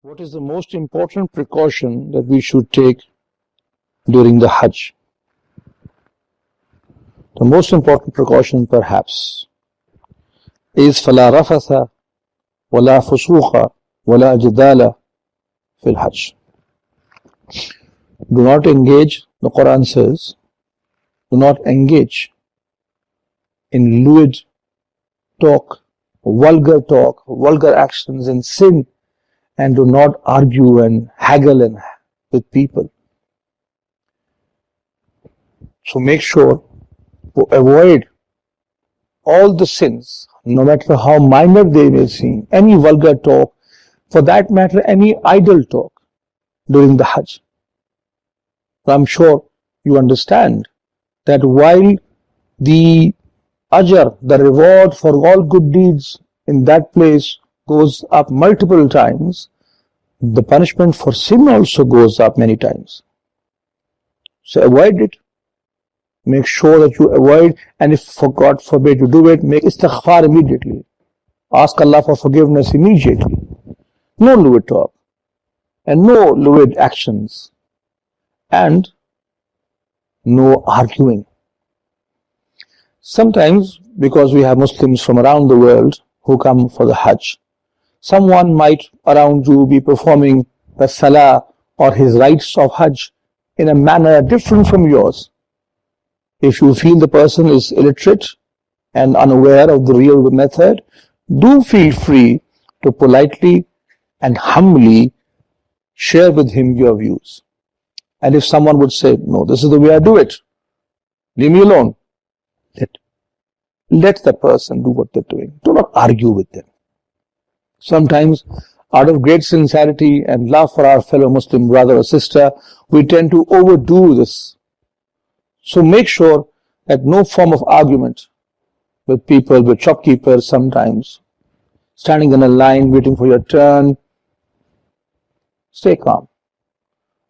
What is the most important precaution that we should take during the Hajj? The most important precaution perhaps is فَلَا رَفَثَ وَلَا فُسُوقَ وَلَا جِدَالَ فِي الْحَجِّ. Do not engage, the Quran says, do not engage in lewd talk, vulgar actions and sin, and do not argue and haggle with people. So make sure to avoid all the sins, no matter how minor they may seem, any vulgar talk, for that matter any idle talk during the Hajj. I'm sure you understand that while the ajr, the reward for all good deeds in that place goes up multiple times, the punishment for sin also goes up many times. So avoid it. Make sure that you avoid, and if for God forbid you do it, make istighfar immediately. Ask Allah for forgiveness immediately. No lewd talk and no lewd actions and no arguing. Sometimes, because we have Muslims from around the world who come for the Hajj, someone might around you be performing the salah or his rites of Hajj in a manner different from yours. If you feel the person is illiterate and unaware of the real method, do feel free to politely and humbly share with him your views. And if someone would say, no, this is the way I do it, leave me alone, let the person do what they're doing. Do not argue with them. Sometimes, out of great sincerity and love for our fellow Muslim brother or sister, we tend to overdo this. So make sure that no form of argument with people, with shopkeepers sometimes, standing in a line waiting for your turn. Stay calm.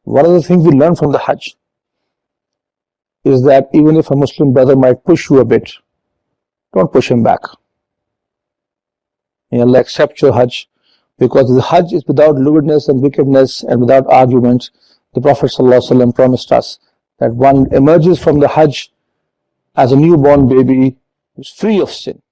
One of the things we learn from the Hajj is that even if a Muslim brother might push you a bit, don't push him back. May Allah accept your Hajj, because the Hajj is without lewdness and wickedness and without argument. The Prophet ﷺ promised us that one emerges from the Hajj as a newborn baby who is free of sin.